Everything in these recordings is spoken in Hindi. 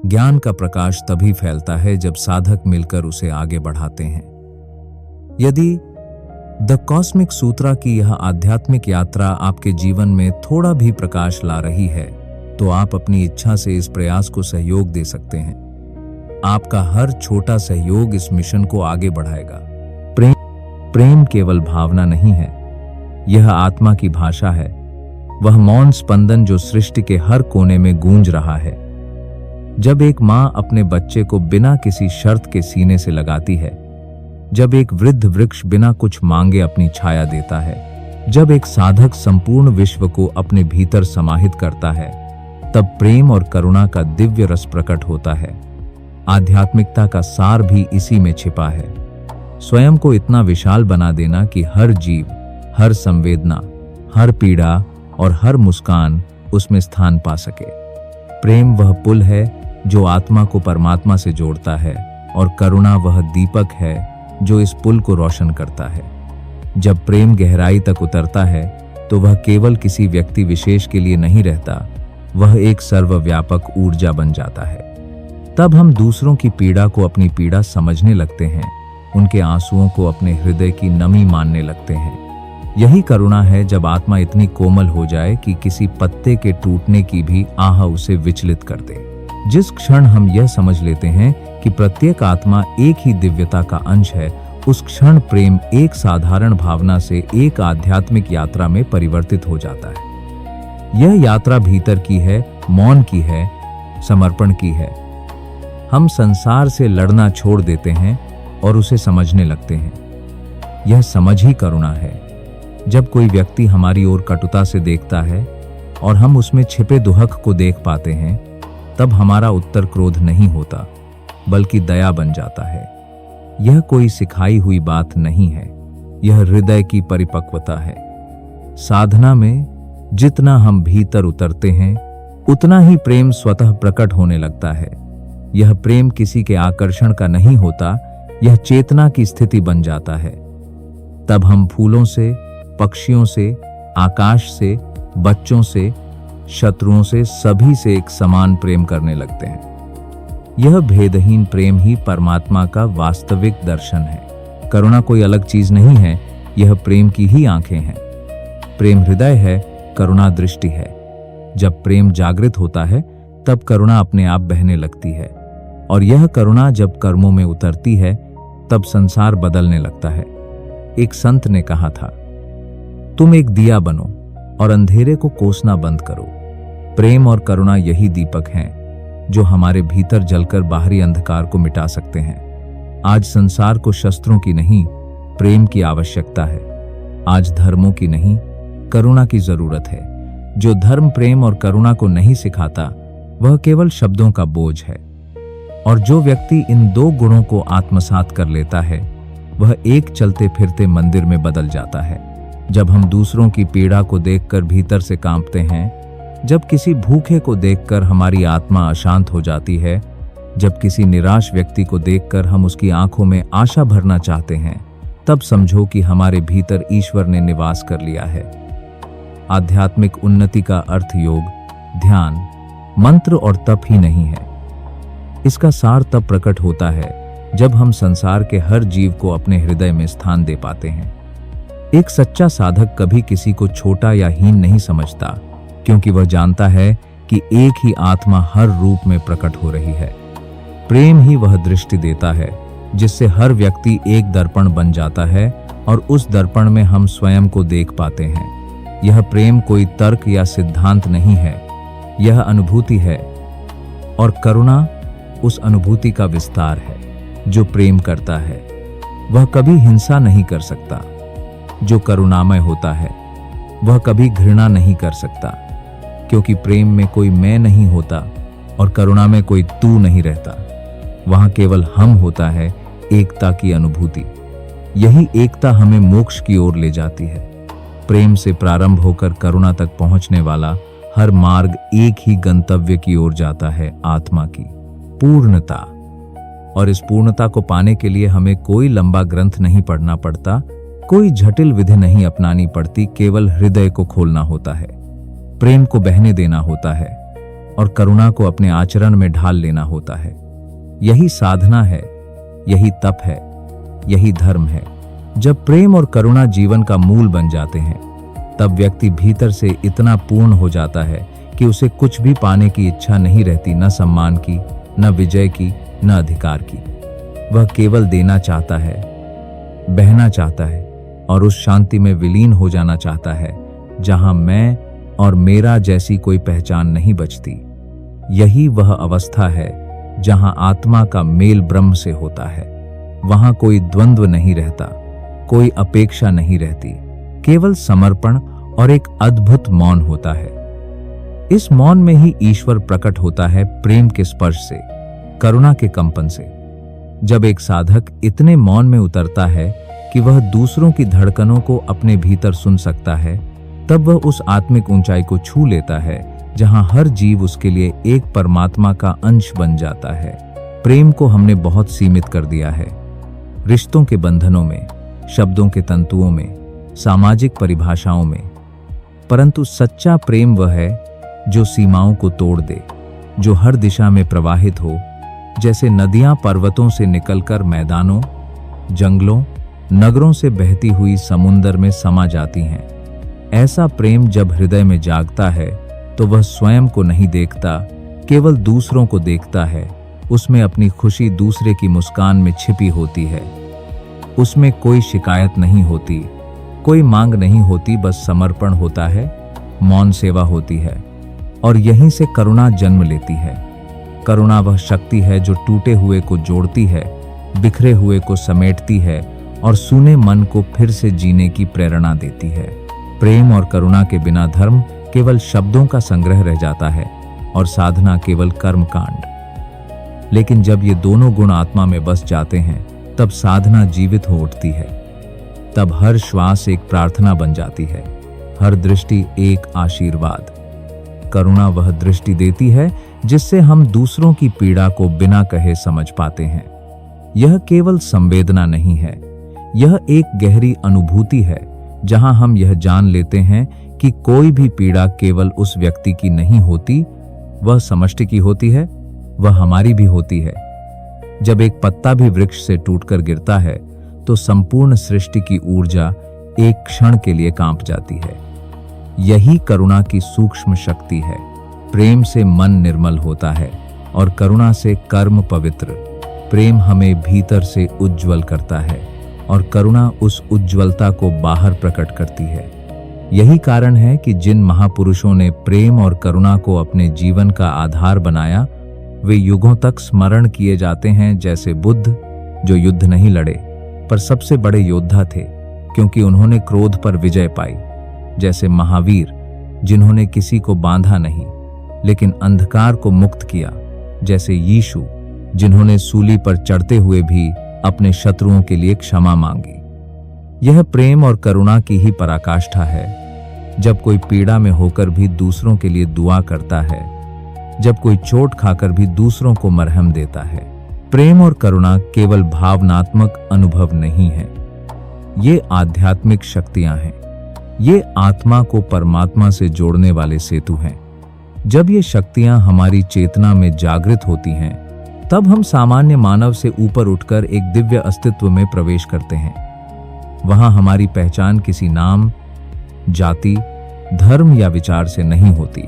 ज्ञान का प्रकाश तभी फैलता है जब साधक मिलकर उसे आगे बढ़ाते हैं। यदि द कॉस्मिक सूत्रा की यह आध्यात्मिक यात्रा आपके जीवन में थोड़ा भी प्रकाश ला रही है, तो आप अपनी इच्छा से इस प्रयास को सहयोग दे सकते हैं। आपका हर छोटा सहयोग इस मिशन को आगे बढ़ाएगा। प्रेम केवल भावना नहीं है, यह आत्मा की भाषा है। वह मौन स्पंदन जो सृष्टि के हर कोने में गूंज रहा है। जब एक माँ अपने बच्चे को बिना किसी शर्त के सीने से लगाती है, जब एक वृद्ध वृक्ष बिना कुछ मांगे अपनी छाया देता है, जब एक साधक संपूर्ण विश्व को अपने भीतर समाहित करता है, तब प्रेम और करुणा का दिव्य रस प्रकट होता है। आध्यात्मिकता का सार भी इसी में छिपा है। स्वयं को इतना विशाल बना देना कि हर जीव, हर संवेदना, हर पीड़ा और हर मुस्कान उसमें स्थान पा सके। प्रेम वह पुल है जो आत्मा को परमात्मा से जोड़ता है, और करुणा वह दीपक है जो इस पुल को रोशन करता है। जब प्रेम गहराई तक उतरता है, तो वह केवल किसी व्यक्ति विशेष के लिए नहीं रहता, वह एक सर्वव्यापक ऊर्जा बन जाता है। तब हम दूसरों की पीड़ा को अपनी पीड़ा समझने लगते हैं, उनके आंसुओं को अपने हृदय की नमी मानने लगते हैं। यही करुणा है जब आत्मा इतनी कोमल हो जाए कि किसी पत्ते के टूटने की भी आह उसे विचलित कर दे। जिस क्षण हम यह समझ लेते हैं कि प्रत्येक आत्मा एक ही दिव्यता का अंश है, उस क्षण प्रेम एक साधारण भावना से एक आध्यात्मिक यात्रा में परिवर्तित हो जाता है। यह यात्रा भीतर की है, मौन की है, समर्पण की है। हम संसार से लड़ना छोड़ देते हैं और उसे समझने लगते हैं। यह समझ ही करुणा है। जब कोई व्यक्ति हमारी ओर कटुता से देखता है और हम उसमें छिपे दुहक को देख पाते हैं, तब हमारा उत्तर क्रोध नहीं होता, बल्कि दया बन जाता है। यह कोई सिखाई हुई बात नहीं है, यह हृदय की परिपक्वता है। साधना में जितना हम भीतर उतरते हैं, उतना ही प्रेम स्वतः प्रकट होने लगता है। यह प्रेम किसी के आकर्षण का नहीं होता, यह चेतना की स्थिति बन जाता है। तब हम फूलों से, पक्षियों से, आकाश से, बच्चों से, शत्रुओं से, सभी से एक समान प्रेम करने लगते हैं। यह भेदहीन प्रेम ही परमात्मा का वास्तविक दर्शन है। करुणा कोई अलग चीज नहीं है, यह प्रेम की ही आंखें हैं। प्रेम हृदय है, करुणा दृष्टि है। जब प्रेम जागृत होता है, तब करुणा अपने आप बहने लगती है, और यह करुणा जब कर्मों में उतरती है, तब संसार बदलने लगता है। एक संत ने कहा था, तुम एक दिया बनो और अंधेरे को कोसना बंद करो। प्रेम और करुणा यही दीपक हैं जो हमारे भीतर जलकर बाहरी अंधकार को मिटा सकते हैं। आज संसार को शस्त्रों की नहीं, प्रेम की आवश्यकता है। आज धर्मों की नहीं, करुणा की जरूरत है। जो धर्म प्रेम और करुणा को नहीं सिखाता, वह केवल शब्दों का बोझ है। और जो व्यक्ति इन दो गुणों को आत्मसात कर लेता है, वह एक चलते फिरते मंदिर में बदल जाता है। जब हम दूसरों की पीड़ा को देखकर भीतर से कांपते हैं, जब किसी भूखे को देखकर हमारी आत्मा अशांत हो जाती है, जब किसी निराश व्यक्ति को देखकर हम उसकी आंखों में आशा भरना चाहते हैं, तब समझो कि हमारे भीतर ईश्वर ने निवास कर लिया है। आध्यात्मिक उन्नति का अर्थ योग, ध्यान, मंत्र और तप ही नहीं है। इसका सार तब प्रकट होता है जब हम संसार के हर जीव को अपने हृदय में स्थान दे पाते हैं। एक सच्चा साधक कभी किसी को छोटा या हीन नहीं समझता, क्योंकि वह जानता है कि एक ही आत्मा हर रूप में प्रकट हो रही है। प्रेम ही वह दृष्टि देता है जिससे हर व्यक्ति एक दर्पण बन जाता है, और उस दर्पण में हम स्वयं को देख पाते हैं। यह प्रेम कोई तर्क या सिद्धांत नहीं है, यह अनुभूति है। और करुणा उस अनुभूति का विस्तार है। जो प्रेम करता है, वह कभी हिंसा नहीं कर सकता। जो करुणामय होता है, वह कभी घृणा नहीं कर सकता, क्योंकि प्रेम में कोई मैं नहीं होता और करुणा में कोई तू नहीं रहता। वहां केवल हम होता है, एकता की अनुभूति। यही एकता हमें मोक्ष की ओर ले जाती है। प्रेम से प्रारंभ होकर करुणा तक पहुंचने वाला हर मार्ग एक ही गंतव्य की ओर जाता है, आत्मा की पूर्णता। और इस पूर्णता को पाने के लिए हमें कोई लंबा ग्रंथ नहीं पढ़ना पड़ता, कोई जटिल विधि नहीं अपनानी पड़ती, केवल हृदय को खोलना होता है, प्रेम को बहने देना होता है। और करुणा को अपने आचरण में ढाल लेना होता है। यही साधना है, यही तप है, यही धर्म है। जब प्रेम और करुणा जीवन का मूल बन जाते हैं, तब व्यक्ति भीतर से इतना पूर्ण हो जाता है कि उसे कुछ भी पाने की इच्छा नहीं रहती, न सम्मान की, न विजय की, न अधिकार की। वह केवल देना चाहता है, बहना चाहता है और उस शांति में विलीन हो जाना चाहता है जहां मैं और मेरा जैसी कोई पहचान नहीं बचती। यही वह अवस्था है जहां आत्मा का मेल ब्रह्म से होता है। वहां कोई द्वंद्व नहीं रहता, कोई अपेक्षा नहीं रहती, केवल समर्पण और एक अद्भुत मौन होता है। इस मौन में ही ईश्वर प्रकट होता है, प्रेम के स्पर्श से, करुणा के कंपन से। जब एक साधक इतने मौन में उतरता है कि वह दूसरों की धड़कनों को अपने भीतर सुन सकता है, तब वह उस आत्मिक ऊंचाई को छू लेता है जहां हर जीव उसके लिए एक परमात्मा का अंश बन जाता है। प्रेम को हमने बहुत सीमित कर दिया है, रिश्तों के बंधनों में, शब्दों के तंतुओं में, सामाजिक परिभाषाओं में। परंतु सच्चा प्रेम वह है जो सीमाओं को तोड़ दे, जो हर दिशा में प्रवाहित हो, जैसे नदियां पर्वतों से निकलकर मैदानों, जंगलों, नगरों से बहती हुई समुंदर में समा जाती हैं। ऐसा प्रेम जब हृदय में जागता है तो वह स्वयं को नहीं देखता, केवल दूसरों को देखता है। उसमें अपनी खुशी दूसरे की मुस्कान में छिपी होती है। उसमें कोई शिकायत नहीं होती, कोई मांग नहीं होती, बस समर्पण होता है, मौन सेवा होती है। और यहीं से करुणा जन्म लेती है। करुणा वह शक्ति है जो टूटे हुए को जोड़ती है, बिखरे हुए को समेटती है और सूने मन को फिर से जीने की प्रेरणा देती है। प्रेम और करुणा के बिना धर्म केवल शब्दों का संग्रह रह जाता है और साधना केवल कर्म कांड। लेकिन जब ये दोनों गुण आत्मा में बस जाते हैं, तब साधना जीवित हो उठती है। तब हर श्वास एक प्रार्थना बन जाती है, हर दृष्टि एक आशीर्वाद। करुणा वह दृष्टि देती है जिससे हम दूसरों की पीड़ा को बिना कहे समझ पाते हैं। यह केवल संवेदना नहीं है, यह एक गहरी अनुभूति है जहां हम यह जान लेते हैं कि कोई भी पीड़ा केवल उस व्यक्ति की नहीं होती, वह समष्टि की होती है, वह हमारी भी होती है। जब एक पत्ता भी वृक्ष से टूटकर गिरता है तो संपूर्ण सृष्टि की ऊर्जा एक क्षण के लिए कांप जाती है। यही करुणा की सूक्ष्म शक्ति है। प्रेम से मन निर्मल होता है और करुणा से कर्म पवित्र। प्रेम हमें भीतर से उज्ज्वल करता है और करुणा उस उज्ज्वलता को बाहर प्रकट करती है। यही कारण है कि जिन महापुरुषों ने प्रेम और करुणा को अपने जीवन का आधार बनाया, वे युगों तक स्मरण किए जाते हैं। जैसे बुद्ध, जो युद्ध नहीं लड़े पर सबसे बड़े योद्धा थे क्योंकि उन्होंने क्रोध पर विजय पाई। जैसे महावीर, जिन्होंने किसी को बांधा नहीं लेकिन अंधकार को मुक्त किया। जैसे यीशु, जिन्होंने सूली पर चढ़ते हुए भी अपने शत्रुओं के लिए क्षमा मांगी। यह प्रेम और करुणा की ही पराकाष्ठा है। जब कोई पीड़ा में होकर भी दूसरों के लिए दुआ करता है, जब कोई चोट खाकर भी दूसरों को मरहम देता है। प्रेम और करुणा केवल भावनात्मक अनुभव नहीं है, ये आध्यात्मिक शक्तियां हैं। ये आत्मा को परमात्मा से जोड़ने वाले सेतु हैं। जब ये शक्तियां हमारी चेतना में जागृत होती हैं, तब हम सामान्य मानव से ऊपर उठकर एक दिव्य अस्तित्व में प्रवेश करते हैं। वहां हमारी पहचान किसी नाम, जाति, धर्म या विचार से नहीं होती।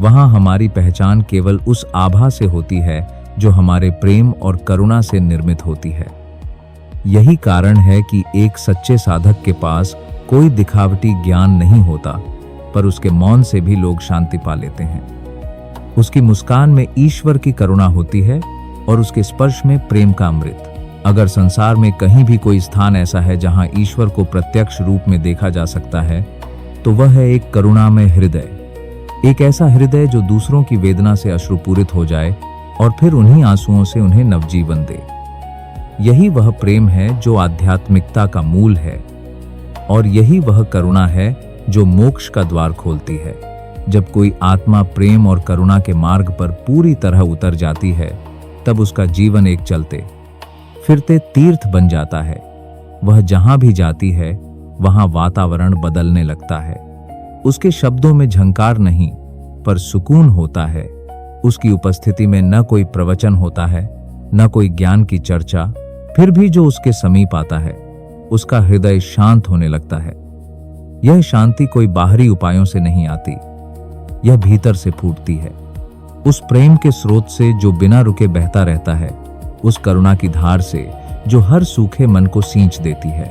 वहां हमारी पहचान केवल उस आभा से होती है जो हमारे प्रेम और करुणा से निर्मित होती है। यही कारण है कि एक सच्चे साधक के पास कोई दिखावटी ज्ञान नहीं होता, पर उसके मौन से भी लोग शांति पा लेते हैं। उसकी मुस्कान में ईश्वर की करुणा होती है और उसके स्पर्श में प्रेम का अमृत। अगर संसार में कहीं भी कोई स्थान ऐसा है जहां ईश्वर को प्रत्यक्ष रूप में देखा जा सकता है, तो वह है एक करुणामय हृदय। एक ऐसा हृदय जो दूसरों की वेदना से अश्रुपूरित हो जाए और फिर उन्हीं आंसुओं से उन्हें नवजीवन दे। यही वह प्रेम है जो आध्यात्मिकता का मूल है, और यही वह करुणा है जो मोक्ष का द्वार खोलती है। जब कोई आत्मा प्रेम और करुणा के मार्ग पर पूरी तरह उतर जाती है, तब उसका जीवन एक चलते फिरते तीर्थ बन जाता है। वह जहां भी जाती है, वहां वातावरण बदलने लगता है। उसके शब्दों में झंकार नहीं, पर सुकून होता है। उसकी उपस्थिति में न कोई प्रवचन होता है, न कोई ज्ञान की चर्चा, फिर भी जो उसके समीप आता है उसका हृदय शांत होने लगता है। यह शांति कोई बाहरी उपायों से नहीं आती, यह भीतर से फूटती है, उस प्रेम के स्रोत से जो बिना रुके बहता रहता है, उस करुणा की धार से जो हर सूखे मन को सींच देती है।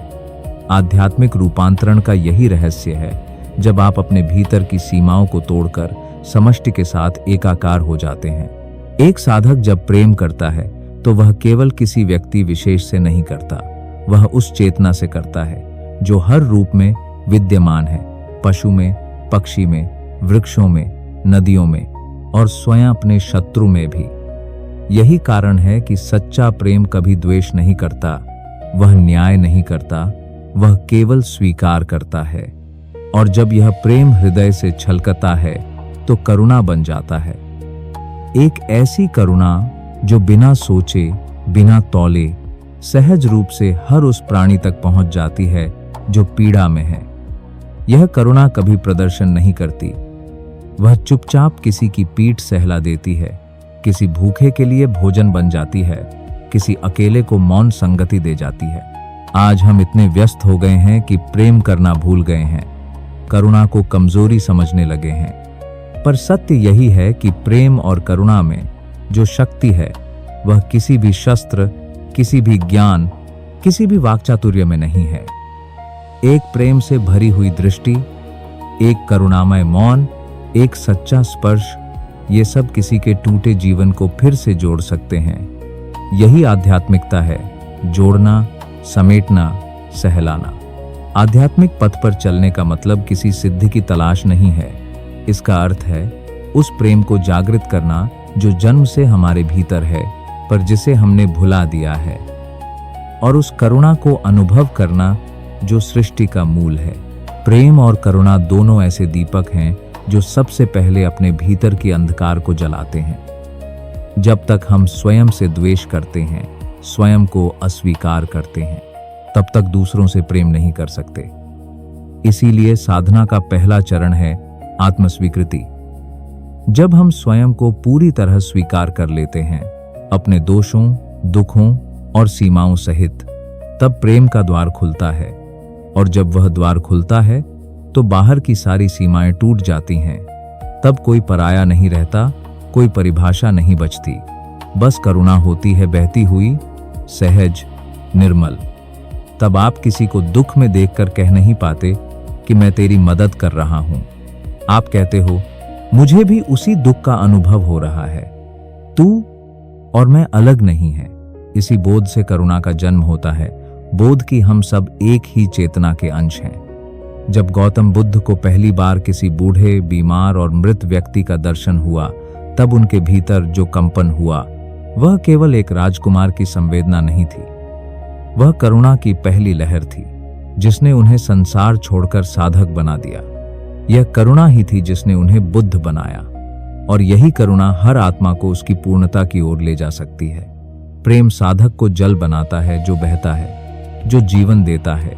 आध्यात्मिक रूपांतरण का यही रहस्य है, जब आप अपने भीतर की सीमाओं को तोड़कर समष्टि के साथ एकाकार हो जाते हैं। एक साधक जब प्रेम करता है तो वह केवल किसी व्यक्ति विशेष से नहीं करता, वह उस चेतना से करता है जो हर रूप में विद्यमान है, पशु में, पक्षी में, वृक्षों में, नदियों में और स्वयं अपने शत्रु में भी। यही कारण है कि सच्चा प्रेम कभी द्वेष नहीं करता, वह न्याय नहीं करता, वह केवल स्वीकार करता है। और जब यह प्रेम हृदय से छलकता है तो करुणा बन जाता है, एक ऐसी करुणा जो बिना सोचे, बिना तौले, सहज रूप से हर उस प्राणी तक पहुंच जाती है जो पीड़ा में है। यह करुणा कभी प्रदर्शन नहीं करती, वह चुपचाप किसी की पीठ सहला देती है, किसी भूखे के लिए भोजन बन जाती है, किसी अकेले को मौन संगति दे जाती है। आज हम इतने व्यस्त हो गए हैं कि प्रेम करना भूल गए हैं, करुणा को कमजोरी समझने लगे हैं। पर सत्य यही है कि प्रेम और करुणा में जो शक्ति है वह किसी भी शस्त्र, किसी भी ज्ञान, किसी भी वाक्चातुर्य में नहीं है। एक प्रेम से भरी हुई दृष्टि, एक करुणामय मौन, एक सच्चा स्पर्श, ये सब किसी के टूटे जीवन को फिर से जोड़ सकते हैं। यही आध्यात्मिकता है, जोड़ना, समेटना, सहलाना। आध्यात्मिक पथ पर चलने का मतलब किसी सिद्धि की तलाश नहीं है, इसका अर्थ है उस प्रेम को जागृत करना जो जन्म से हमारे भीतर है पर जिसे हमने भुला दिया है, और उस करुणा को अनुभव करना जो सृष्टि का मूल है। प्रेम और करुणा दोनों ऐसे दीपक हैं जो सबसे पहले अपने भीतर के अंधकार को जलाते हैं। जब तक हम स्वयं से द्वेष करते हैं, स्वयं को अस्वीकार करते हैं, तब तक दूसरों से प्रेम नहीं कर सकते। इसीलिए साधना का पहला चरण है आत्मस्वीकृति। जब हम स्वयं को पूरी तरह स्वीकार कर लेते हैं, अपने दोषों, दुखों और सीमाओं सहित, तब प्रेम का द्वार खुलता है। और जब वह द्वार खुलता है तो बाहर की सारी सीमाएं टूट जाती हैं। तब कोई पराया नहीं रहता, कोई परिभाषा नहीं बचती, बस करुणा होती है बहती हुई, सहज, निर्मल। तब आप किसी को दुख में देखकर कह नहीं पाते कि मैं तेरी मदद कर रहा हूं। आप कहते हो, मुझे भी उसी दुख का अनुभव हो रहा है, तू और मैं अलग नहीं है। इसी बोध से करुणा का जन्म होता है, बोध कि हम सब एक ही चेतना के अंश हैं। जब गौतम बुद्ध को पहली बार किसी बूढ़े, बीमार और मृत व्यक्ति का दर्शन हुआ, तब उनके भीतर जो कंपन हुआ वह केवल एक राजकुमार की संवेदना नहीं थी, वह करुणा की पहली लहर थी जिसने उन्हें संसार छोड़कर साधक बना दिया। यह करुणा ही थी जिसने उन्हें बुद्ध बनाया, और यही करुणा हर आत्मा को उसकी पूर्णता की ओर ले जा सकती है। प्रेम साधक को जल बनाता है जो बहता है, जो जीवन देता है,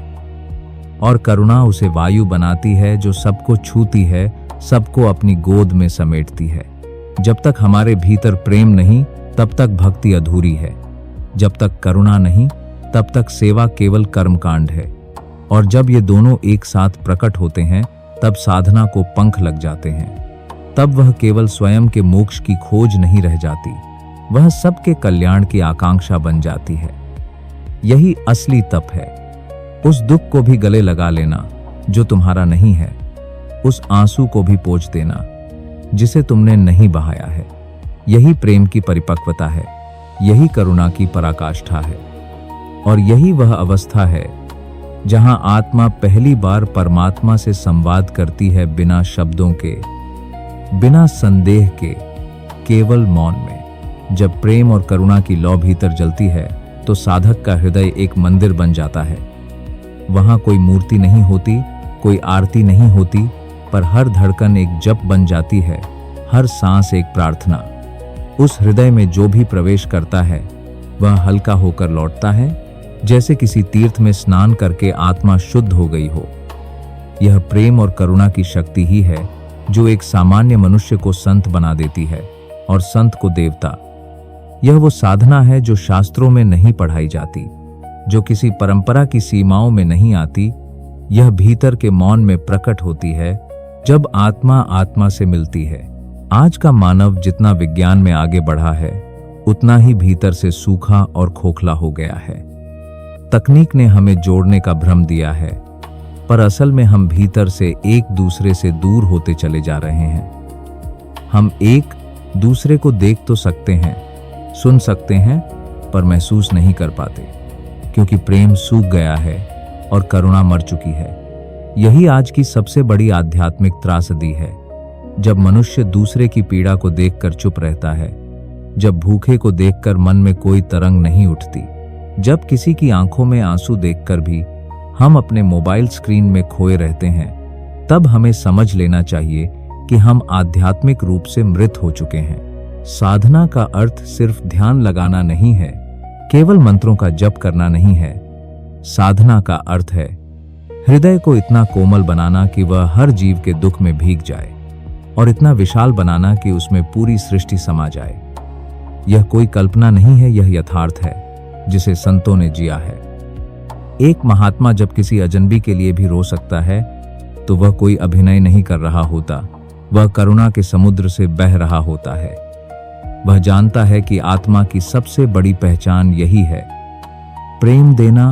और करुणा उसे वायु बनाती है जो सबको छूती है, सबको अपनी गोद में समेटती है। जब तक हमारे भीतर प्रेम नहीं, तब तक भक्ति अधूरी है। जब तक करुणा नहीं, तब तक सेवा केवल कर्मकांड है। और जब ये दोनों एक साथ प्रकट होते हैं, तब साधना को पंख लग जाते हैं। तब वह केवल स्वयं के मोक्ष की खोज नहीं रह जाती, वह सबके कल्याण की आकांक्षा बन जाती है। यही असली तप है, उस दुख को भी गले लगा लेना जो तुम्हारा नहीं है, उस आंसू को भी पोंछ देना जिसे तुमने नहीं बहाया है। यही प्रेम की परिपक्वता है, यही करुणा की पराकाष्ठा है, और यही वह अवस्था है जहां आत्मा पहली बार परमात्मा से संवाद करती है, बिना शब्दों के, बिना संदेह के, केवल मौन में। जब प्रेम और करुणा की लौ भीतर जलती है तो साधक का हृदय एक मंदिर बन जाता है। वहां कोई मूर्ति नहीं होती, कोई आरती नहीं होती, पर हर धड़कन एक जप बन जाती है, हर सांस एक प्रार्थना। उस हृदय में जो भी प्रवेश करता है वह हल्का होकर लौटता है, जैसे किसी तीर्थ में स्नान करके आत्मा शुद्ध हो गई हो। यह प्रेम और करुणा की शक्ति ही है जो एक सामान्य मनुष्य को संत बना देती है और संत को देवता। यह वो साधना है जो शास्त्रों में नहीं पढ़ाई जाती, जो किसी परंपरा की सीमाओं में नहीं आती। यह भीतर के मौन में प्रकट होती है, जब आत्मा आत्मा से मिलती है। आज का मानव जितना विज्ञान में आगे बढ़ा है, उतना ही भीतर से सूखा और खोखला हो गया है। तकनीक ने हमें जोड़ने का भ्रम दिया है, पर असल में हम भीतर से एक दूसरे से दूर होते चले जा रहे हैं। हम एक दूसरे को देख तो सकते हैं, सुन सकते हैं, पर महसूस नहीं कर पाते, क्योंकि प्रेम सूख गया है और करुणा मर चुकी है। यही आज की सबसे बड़ी आध्यात्मिक त्रासदी है। जब मनुष्य दूसरे की पीड़ा को देखकर चुप रहता है, जब भूखे को देखकर मन में कोई तरंग नहीं उठती, जब किसी की आंखों में आंसू देखकर भी हम अपने मोबाइल स्क्रीन में खोए रहते हैं, तब हमें समझ लेना चाहिए कि हम आध्यात्मिक रूप से मृत हो चुके हैं। साधना का अर्थ सिर्फ ध्यान लगाना नहीं है, केवल मंत्रों का जप करना नहीं है। साधना का अर्थ है हृदय को इतना कोमल बनाना कि वह हर जीव के दुख में भीग जाए, और इतना विशाल बनाना कि उसमें पूरी सृष्टि समा जाए। यह कोई कल्पना नहीं है, यह यथार्थ है जिसे संतों ने जिया है। एक महात्मा जब किसी अजनबी के लिए भी रो सकता है, तो वह कोई अभिनय नहीं कर रहा होता, वह करुणा के समुद्र से बह रहा होता है। वह जानता है कि आत्मा की सबसे बड़ी पहचान यही है, प्रेम देना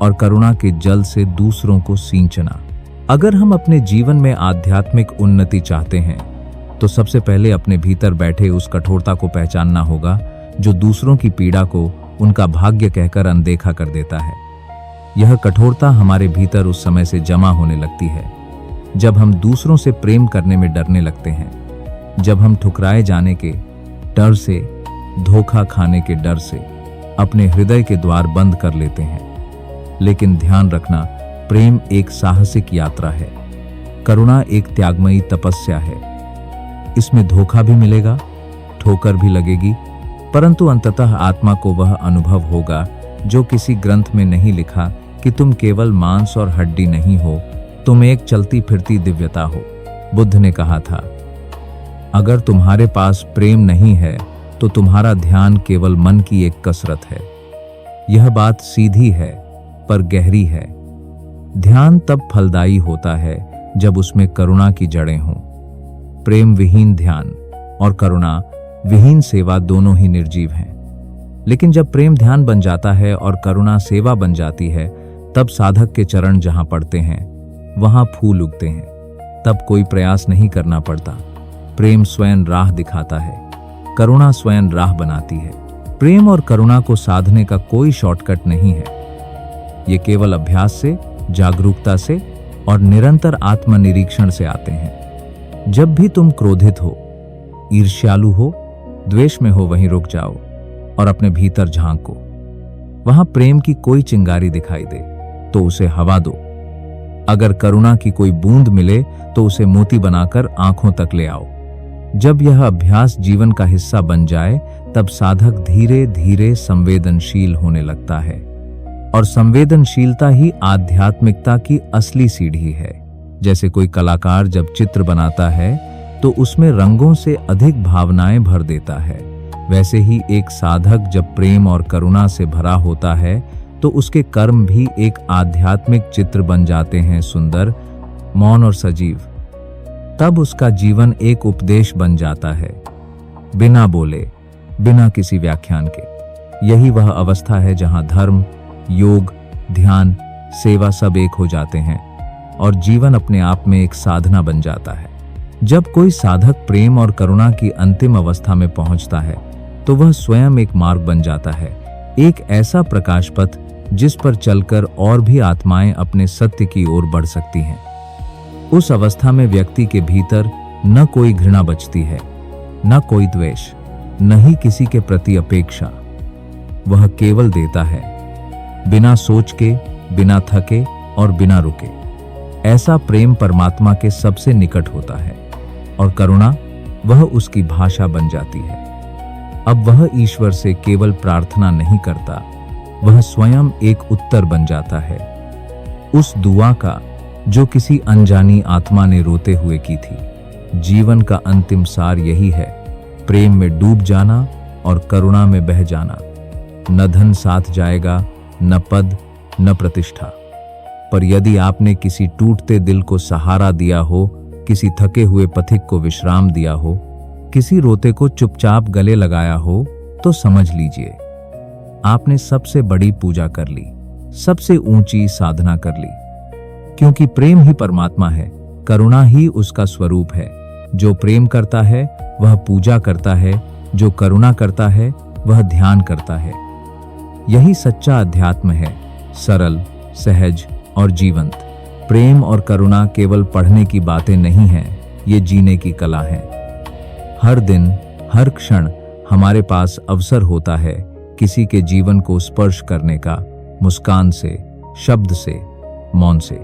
और करुणा के जल से दूसरों को सींचना। अगर हम अपने जीवन में आध्यात्मिक उन्नति चाहते हैं, तो सबसे पहले अपने भीतर बैठे उस कठोरता को पहचानना होगा जो दूसरों की पीड़ा को उनका भाग्य कहकर अनदेखा कर देता है। यह कठोरता हमारे भीतर उस समय से जमा होने लगती है जब हम दूसरों से प्रेम करने में डरने लगते हैं, जब हम ठुकराए जाने के डर से, धोखा खाने के डर से अपने हृदय के द्वार बंद कर लेते हैं। लेकिन ध्यान रखना, प्रेम एक साहसिक यात्रा है, करुणा एक त्यागमयी तपस्या है। इसमें धोखा भी मिलेगा, ठोकर भी लगेगी, परंतु अंततः आत्मा को वह अनुभव होगा जो किसी ग्रंथ में नहीं लिखा कि तुम केवल मांस और हड्डी नहीं हो, तुम एक चलती फिरती दिव्यता हो। बुद्ध ने कहा था, अगर तुम्हारे पास प्रेम नहीं है तो तुम्हारा ध्यान केवल मन की एक कसरत है। यह बात सीधी है पर गहरी है। ध्यान तब फलदायी होता है जब उसमें करुणा की जड़ें हों। प्रेम विहीन ध्यान और करुणा विहीन सेवा दोनों ही निर्जीव हैं। लेकिन जब प्रेम ध्यान बन जाता है और करुणा सेवा बन जाती है, तब साधक के चरण जहां पड़ते हैं वहां फूल उगते हैं। तब कोई प्रयास नहीं करना पड़ता। प्रेम स्वयं राह दिखाता है, करुणा स्वयं राह बनाती है। प्रेम और करुणा को साधने का कोई शॉर्टकट नहीं है। ये केवल अभ्यास से, जागरूकता से और निरंतर आत्मनिरीक्षण से आते हैं। जब भी तुम क्रोधित हो, ईर्ष्यालु हो, द्वेष में हो, वहीं रुक जाओ और अपने भीतर झांको। वहां प्रेम की कोई चिंगारी दिखाई दे तो उसे हवा दो। अगर करुणा की कोई बूंद मिले तो उसे मोती बनाकर आंखों तक ले आओ। जब यह अभ्यास जीवन का हिस्सा बन जाए, तब साधक धीरे धीरे संवेदनशील होने लगता है, और संवेदनशीलता ही आध्यात्मिकता की असली सीढ़ी है। जैसे कोई कलाकार जब चित्र बनाता है तो उसमें रंगों से अधिक भावनाएं भर देता है, वैसे ही एक साधक जब प्रेम और करुणा से भरा होता है तो उसके कर्म भी एक आध्यात्मिक चित्र बन जाते हैं, सुंदर, मौन और सजीव। तब उसका जीवन एक उपदेश बन जाता है, बिना बोले, बिना किसी व्याख्यान के। यही वह अवस्था है जहां धर्म, योग, ध्यान, सेवा सब एक हो जाते हैं और जीवन अपने आप में एक साधना बन जाता है। जब कोई साधक प्रेम और करुणा की अंतिम अवस्था में पहुंचता है तो वह स्वयं एक मार्ग बन जाता है, एक ऐसा प्रकाश पथ जिस पर चलकर और भी आत्माएं अपने सत्य की ओर बढ़ सकती हैं। उस अवस्था में व्यक्ति के भीतर न कोई घृणा बचती है, न कोई द्वेष, न ही किसी के प्रति अपेक्षा। वह केवल देता है, बिना सोच के, बिना थके और बिना रुके। ऐसा प्रेम परमात्मा के सबसे निकट होता है और करुणा वह उसकी भाषा बन जाती है। अब वह ईश्वर से केवल प्रार्थना नहीं करता, वह स्वयं एक उत्तर बन जाता है उस दुआ का जो किसी अनजानी आत्मा ने रोते हुए की थी। जीवन का अंतिम सार यही है प्रेम में डूब जाना और करुणा में बह जाना। न धन साथ जाएगा, न पद, न प्रतिष्ठा, पर यदि आपने किसी टूटते दिल को सहारा दिया हो, किसी थके हुए पथिक को विश्राम दिया हो, किसी रोते को चुपचाप गले लगाया हो, तो समझ लीजिए आपने सबसे बड़ी पूजा कर ली, सबसे ऊंची साधना कर ली। क्योंकि प्रेम ही परमात्मा है, करुणा ही उसका स्वरूप है। जो प्रेम करता है वह पूजा करता है, जो करुणा करता है वह ध्यान करता है। यही सच्चा अध्यात्म है, सरल, सहज और जीवंत। प्रेम और करुणा केवल पढ़ने की बातें नहीं हैं, ये जीने की कला है। हर दिन, हर क्षण हमारे पास अवसर होता है किसी के जीवन को स्पर्श करने का, मुस्कान से, शब्द से, मौन से।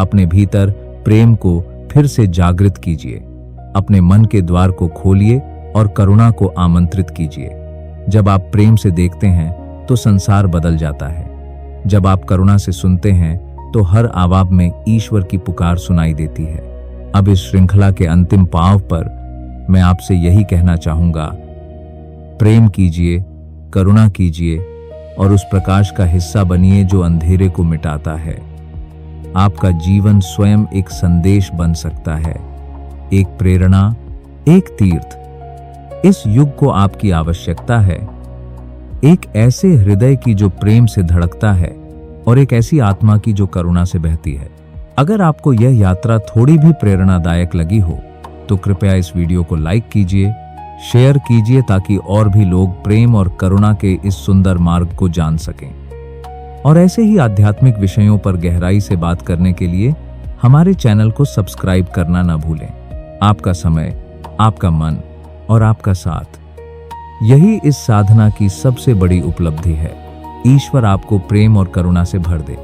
अपने भीतर प्रेम को फिर से जागृत कीजिए, अपने मन के द्वार को खोलिए और करुणा को आमंत्रित कीजिए। जब आप प्रेम से देखते हैं तो संसार बदल जाता है। जब आप करुणा से सुनते हैं तो हर आवाज में ईश्वर की पुकार सुनाई देती है। अब इस श्रृंखला के अंतिम पांव पर मैं आपसे यही कहना चाहूंगा, प्रेम कीजिए, करुणा कीजिए और उस प्रकाश का हिस्सा बनिए जो अंधेरे को मिटाता है। आपका जीवन स्वयं एक संदेश बन सकता है, एक प्रेरणा, एक तीर्थ। इस युग को आपकी आवश्यकता है, एक ऐसे हृदय की जो प्रेम से धड़कता है और एक ऐसी आत्मा की जो करुणा से बहती है। अगर आपको यह यात्रा थोड़ी भी प्रेरणादायक लगी हो तो कृपया इस वीडियो को लाइक कीजिए, शेयर कीजिए ताकि और भी लोग प्रेम और करुणा के इस सुंदर मार्ग को जान सकें। और ऐसे ही आध्यात्मिक विषयों पर गहराई से बात करने के लिए हमारे चैनल को सब्सक्राइब करना न भूलें। आपका समय, आपका मन और आपका साथ, यही इस साधना की सबसे बड़ी उपलब्धि है। ईश्वर आपको प्रेम और करुणा से भर दे।